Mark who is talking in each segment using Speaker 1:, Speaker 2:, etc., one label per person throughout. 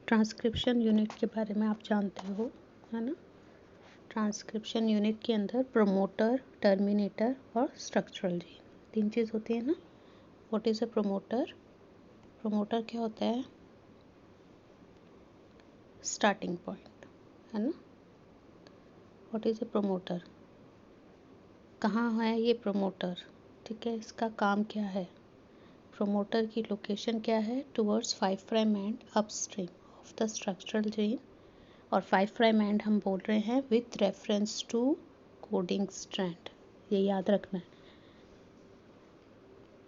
Speaker 1: Transcription unit के बारे में आप जानते हो, है ना। ट्रांसक्रिप्शन यूनिट के अंदर प्रमोटर, टर्मिनेटर और स्ट्रक्चरल जीन, तीन चीज़ होती है ना। What is a promoter? Promoter क्या होता है? स्टार्टिंग पॉइंट, है ना। What is a promoter? कहाँ है ये प्रमोटर? ठीक है, इसका काम क्या है? प्रमोटर की लोकेशन क्या है? Towards 5' end upstream of the structural gene. और 5' एंड हम बोल रहे हैं with reference to coding strand, ये याद रखना है।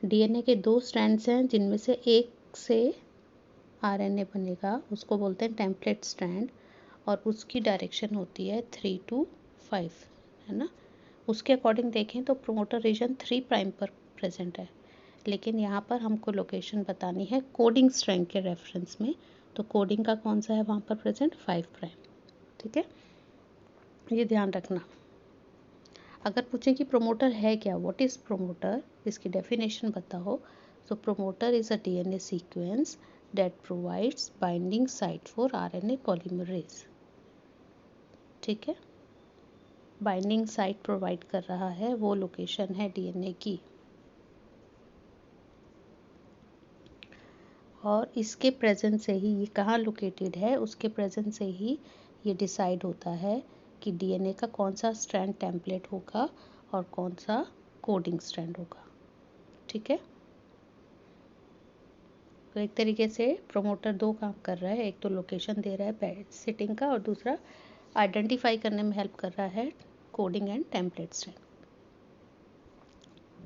Speaker 1: डीएनए के 2 स्ट्रैंड्स हैं जिनमें से एक से आरएनए बनेगा, उसको बोलते हैं टेम्पलेट स्ट्रैंड, और उसकी डायरेक्शन होती है 3 to 5, है ना। उसके अकॉर्डिंग देखें तो प्रमोटर रीजन 3' पर प्रेजेंट है, लेकिन यहाँ पर हमको लोकेशन बतानी है कोडिंग स्ट्रैंड के रेफरेंस में। तो कोडिंग का कौन सा है वहाँ पर प्रेजेंट? 5'। ठीक है, ये ध्यान रखना। अगर पूछें कि प्रमोटर है क्या, व्हाट इज़ प्रमोटर, इसकी डेफिनेशन बताओ। So promoter is a DNA sequence that provides binding site for RNA polymerase. ठीक है, बाइंडिंग साइट प्रोवाइड कर रहा है, वो लोकेशन है डीएनए की। और इसके प्रेजेंस से ही ये कहाँ लोकेटेड है, उसके प्रेजेंस से ही ये डिसाइड होता है कि डीएनए का कौन सा स्ट्रैंड टेम्पलेट होगा और कौन सा कोडिंग स्ट्रैंड होगा। ठीक है, तो एक तरीके से प्रमोटर 2 काम कर रहा है, एक तो लोकेशन दे रहा है सिटिंग का, और दूसरा आइडेंटिफाई करने में हेल्प कर रहा है coding and template strand.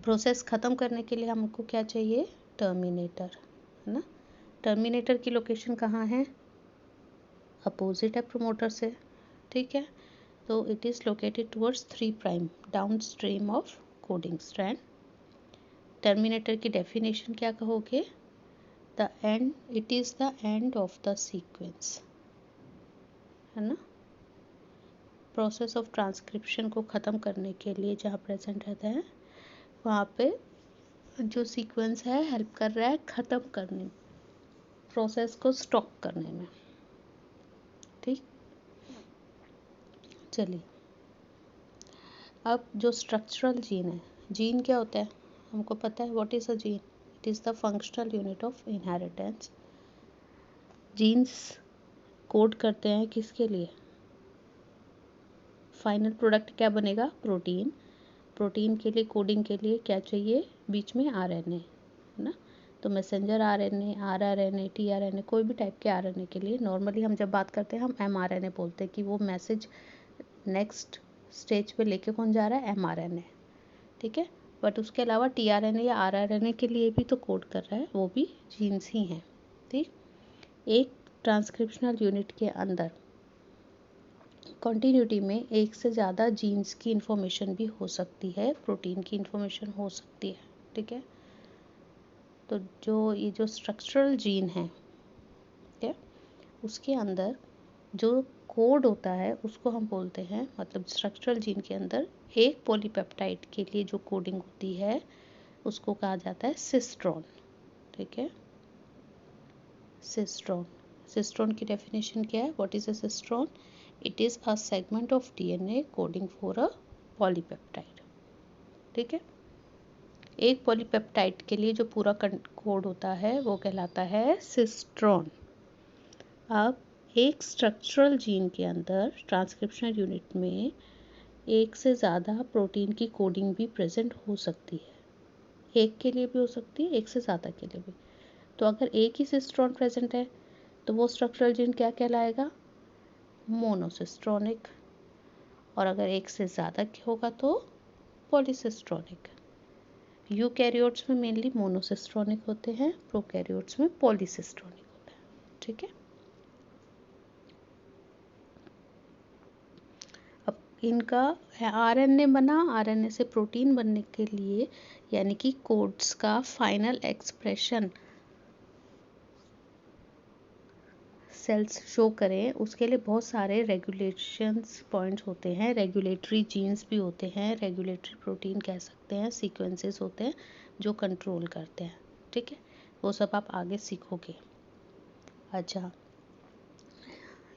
Speaker 1: Process ख़त्म करने के लिए हमको क्या चाहिए? टर्मिनेटर, है ना। टर्मिनेटर की लोकेशन कहाँ है? अपोजिट है प्रमोटर से। ठीक है, तो it is located towards 3' down stream of coding strand. Terminator की डेफिनेशन क्या कहोगे? The end, it is the end of the sequence, है ना। प्रोसेस ऑफ ट्रांसक्रिप्शन को ख़त्म करने के लिए जहाँ प्रेजेंट रहता है वहाँ पे जो सीक्वेंस है हेल्प कर रहा है ख़त्म करने, प्रोसेस को स्टॉप करने में। ठीक, चलिए अब जो स्ट्रक्चरल जीन है, जीन क्या होता है हमको पता है। What is a gene? It is the functional unit of inheritance. Genes code करते हैं किसके लिए? फाइनल प्रोडक्ट क्या बनेगा? प्रोटीन। प्रोटीन के लिए, कोडिंग के लिए क्या चाहिए? बीच में आरएनए, है ना। तो मैसेंजर आरएनए, आरआरएनए, टीआरएनए, कोई भी टाइप के आरएनए के लिए नॉर्मली हम जब बात करते हैं हम एमआरएनए बोलते हैं कि वो मैसेज नेक्स्ट स्टेज पे लेके कौन जा रहा है? एमआरएनए। ठीक है, बट उसके अलावा टीआरएनए या आरआरएनए के लिए भी तो कोड कर रहा है, वो भी जीन्स ही हैं। ठीक, एक ट्रांसक्रिप्शनल यूनिट के अंदर कॉन्टिन्यूटी में एक से ज़्यादा जीन्स की इंफॉर्मेशन भी हो सकती है, प्रोटीन की इंफॉर्मेशन हो सकती है। ठीक है, तो ये जो स्ट्रक्चरल जीन है, ठीक है, उसके अंदर जो कोड होता है उसको हम बोलते हैं, मतलब स्ट्रक्चरल जीन के अंदर एक पॉलीपेप्टाइड के लिए जो कोडिंग होती है उसको कहा जाता है सिस्ट्रॉन। ठीक है, सिस्ट्रॉन। सिस्ट्रॉन की डेफिनेशन क्या है? What is a cistron? It is a segment of DNA coding for a polypeptide. ठीक है, एक पॉलीपेप्टाइड के लिए जो पूरा कोड होता है वो कहलाता है सिस्ट्रॉन। अब एक स्ट्रक्चरल जीन के अंदर ट्रांसक्रिप्शनल यूनिट में एक से ज़्यादा प्रोटीन की कोडिंग भी प्रेजेंट हो सकती है, एक के लिए भी हो सकती है, एक से ज़्यादा के लिए भी। तो अगर एक ही सिस्ट्रॉन प्रेजेंट है तो वो स्ट्रक्चरल जीन क्या कहलाएगा? मोनोसिस्ट्रॉनिक। और अगर एक से ज़्यादा होगा तो पॉलीसिस्ट्रॉनिक। यूकैरियोट्स में मेनली मोनोसिस्ट्रॉनिक होते हैं, प्रोकैरियोट्स में पॉलीसिस्ट्रॉनिक होता है। ठीक है, अब इनका आरएनए बना, आरएनए से प्रोटीन बनने के लिए यानी कि कोड्स का फाइनल एक्सप्रेशन सेल्स शो करें, उसके लिए बहुत सारे रेगुलेशंस पॉइंट्स होते हैं, रेगुलेटरी जीन्स भी होते हैं, रेगुलेटरी प्रोटीन कह सकते हैं, सीक्वेंसेस होते हैं जो कंट्रोल करते हैं। ठीक है, वो सब आप आगे सीखोगे। अच्छा,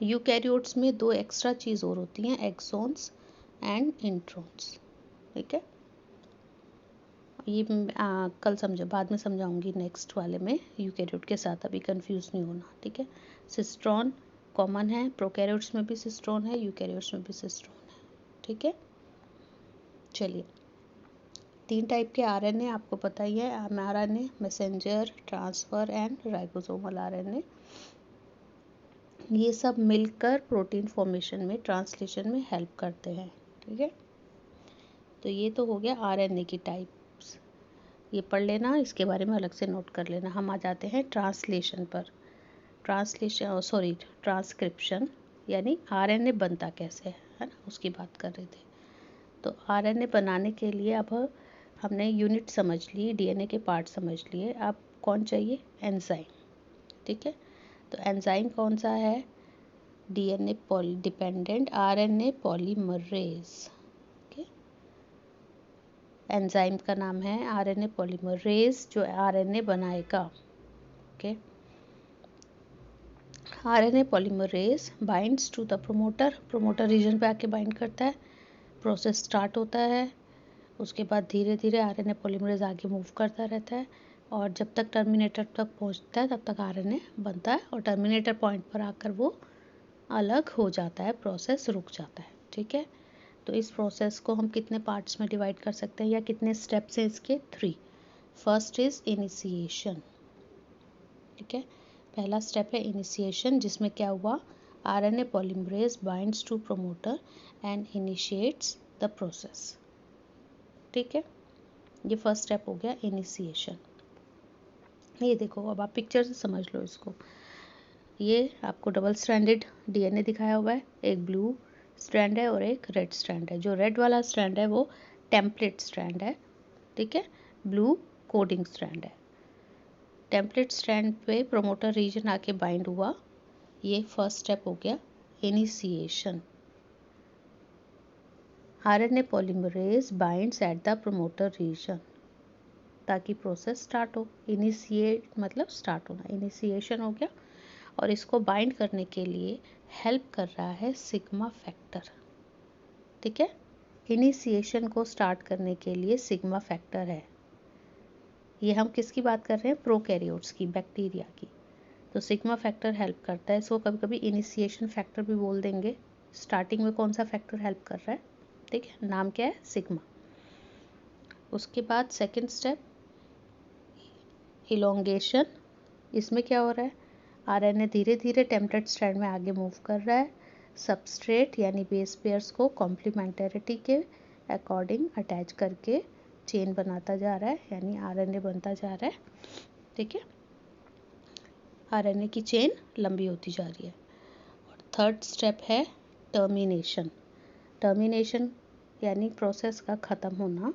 Speaker 1: यूकैरियोट्स में 2 एक्स्ट्रा चीज़ और होती हैं, एक्सॉन्स एंड इंट्रॉन्स। ठीक है, ये कल समझो, बाद में समझाऊंगी नेक्स्ट वाले में यूकैरियोट के साथ, अभी कंफ्यूज नहीं होना। ठीक है, सिस्ट्रॉन कॉमन है, प्रोकैरियोट्स में भी सिस्ट्रॉन है, यूकैरियोट्स में भी सिस्ट्रॉन है। ठीक है, चलिए 3 टाइप के आरएनए आपको पता ही है, mRNA, messenger, transfer and ribosomal RNA. ये सब मिलकर प्रोटीन फॉर्मेशन में, ट्रांसलेशन में हेल्प करते हैं। ठीक है, तो ये तो हो गया आरएनए की टाइप्स, ये पढ़ लेना, इसके बारे में अलग से नोट कर लेना। हम आ जाते हैं ट्रांसलेशन पर। ट्रांसक्रिप्शन, यानी आरएनए बनता कैसे है ना, उसकी बात कर रहे थे। तो आरएनए बनाने के लिए अब हमने यूनिट समझ ली, डीएनए के पार्ट समझ लिए, अब कौन चाहिए, एंजाइम। ठीक है, तो एंजाइम कौन सा है, DNA dependent RNA polymerase. Enzyme का नाम है आरएनए पॉलीमरेज, जो आरएनए बनाएगा। Okay, RNA polymerase binds to the promoter, promoter region पे आके बाइंड करता है, प्रोसेस स्टार्ट होता है। उसके बाद धीरे धीरे आरएनए पॉलीमरेज आगे मूव करता रहता है, और जब तक टर्मिनेटर तक पहुंचता है तब तक आरएनए बनता है, और टर्मिनेटर पॉइंट पर आकर वो अलग हो जाता है, प्रोसेस रुक जाता है। ठीक है, तो इस प्रोसेस को हम कितने पार्ट्स में डिवाइड कर सकते हैं, या कितने स्टेप्स हैं इसके, 3। First is initiation. ठीक है, पहला स्टेप है इनिशिएशन, जिसमें क्या हुआ, RNA polymerase binds to promoter and initiates the process. ठीक है, ये फर्स्ट स्टेप हो गया इनिशिएशन। ये देखो, अब आप पिक्चर से समझ लो इसको। ये आपको डबल स्ट्रैंडेड डीएनए दिखाया हुआ है, एक ब्लू स्ट्रैंड है और एक रेड स्ट्रैंड है। जो रेड वाला स्ट्रैंड है वो टेम्पलेट स्ट्रैंड है। ठीक है, ब्लू कोडिंग स्ट्रैंड है। टेम्पलेट स्ट्रैंड पे प्रोमोटर रीजन आके बाइंड हुआ, ये फर्स्ट स्टेप हो गया initiation. RNA polymerase binds at the promoter region, ताकि प्रोसेस स्टार्ट हो। इनिशिएट मतलब स्टार्ट होना, इनिशिएशन हो गया। और इसको बाइंड करने के लिए हेल्प कर रहा है सिग्मा फैक्टर। ठीक है, इनिशिएशन को स्टार्ट करने के लिए सिग्मा फैक्टर है। ये हम किसकी बात कर रहे हैं, प्रोकैरियोट्स की, बैक्टीरिया की। तो सिग्मा फैक्टर हेल्प करता है, इसको कभी कभी इनिशिएशन फैक्टर भी बोल देंगे। स्टार्टिंग में कौन सा फैक्टर हेल्प कर रहा है, ठीक है, नाम क्या है, सिग्मा। उसके बाद सेकंड स्टेप इलोंगेशन। इसमें क्या हो रहा है, आरएनए धीरे धीरे टेम्पलेट स्ट्रैंड में आगे मूव कर रहा है, सबस्ट्रेट यानी बेस पेयर्स को कॉम्प्लीमेंटरिटी के अकॉर्डिंग अटैच करके चेन बनाता जा रहा है, यानी आरएनए बनता जा रहा है। ठीक है, आरएनए की चेन लंबी होती जा रही है। और थर्ड स्टेप है टर्मिनेशन। टर्मिनेशन यानी प्रोसेस का ख़त्म होना।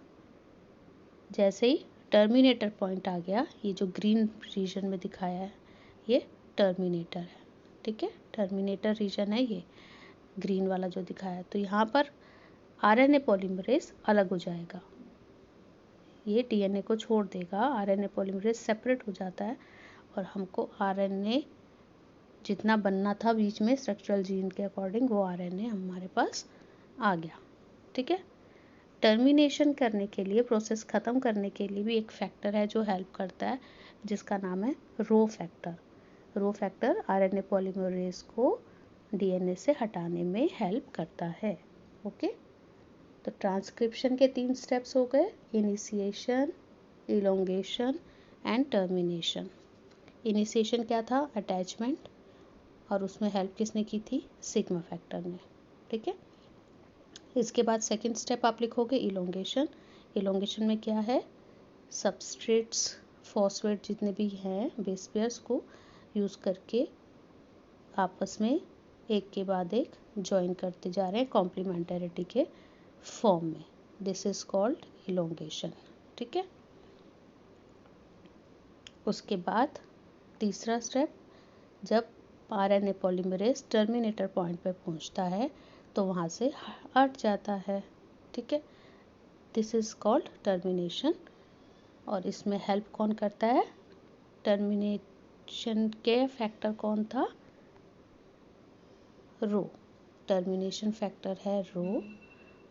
Speaker 1: जैसे ही टर्मिनेटर पॉइंट आ गया, ये जो ग्रीन रीजन में दिखाया है ये टर्मिनेटर है। ठीक है, टर्मिनेटर रीजन है ये ग्रीन वाला जो दिखाया है। तो यहाँ पर आरएनए पॉलीमरेज अलग हो जाएगा, ये डीएनए को छोड़ देगा, आरएनए पॉलीमरेज सेपरेट हो जाता है, और हमको आरएनए जितना बनना था बीच में स्ट्रक्चरल जीन के अकॉर्डिंग, वो आरएनए हमारे पास आ गया। ठीक है, टर्मिनेशन करने के लिए, प्रोसेस ख़त्म करने के लिए भी एक फैक्टर है जो हेल्प करता है, जिसका नाम है rho factor. Rho factor RNA polymerase को डीएनए से हटाने में हेल्प करता है। ओके, तो ट्रांसक्रिप्शन के 3 स्टेप्स हो गए, initiation, elongation and termination. Initiation क्या था, अटैचमेंट, और उसमें हेल्प किसने की थी, सिग्मा फैक्टर ने। ठीक है, इसके बाद सेकंड स्टेप आप लिखोगे इलोंगेशन। इलोंगेशन में क्या है, सबस्ट्रेट्स, फॉस्फेट जितने भी हैं बेस पेयर्स को यूज़ करके आपस में एक के बाद एक ज्वाइन करते जा रहे हैं कॉम्प्लीमेंटरिटी के फॉर्म में। This is called elongation. ठीक है, उसके बाद तीसरा स्टेप, जब आरएनए पॉलीमरेज टर्मिनेटर पॉइंट पे पहुंचता है तो वहाँ से हट जाता है। ठीक है, दिस इज कॉल्ड टर्मिनेशन। और इसमें हेल्प कौन करता है, टर्मिनेशन के फैक्टर कौन था, रो, टर्मिनेशन फैक्टर है रो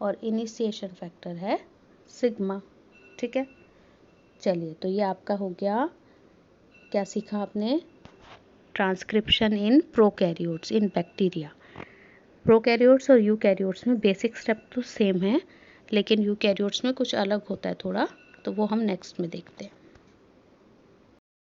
Speaker 1: और इनिशिएशन फैक्टर है सिग्मा। ठीक है, चलिए तो ये आपका हो गया, क्या सीखा आपने, transcription in prokaryotes in bacteria. Prokaryotes और यूकैरियोट्स में बेसिक स्टेप तो सेम है, लेकिन यूकैरियोट्स में कुछ अलग होता है थोड़ा, तो वो हम नेक्स्ट में देखते हैं।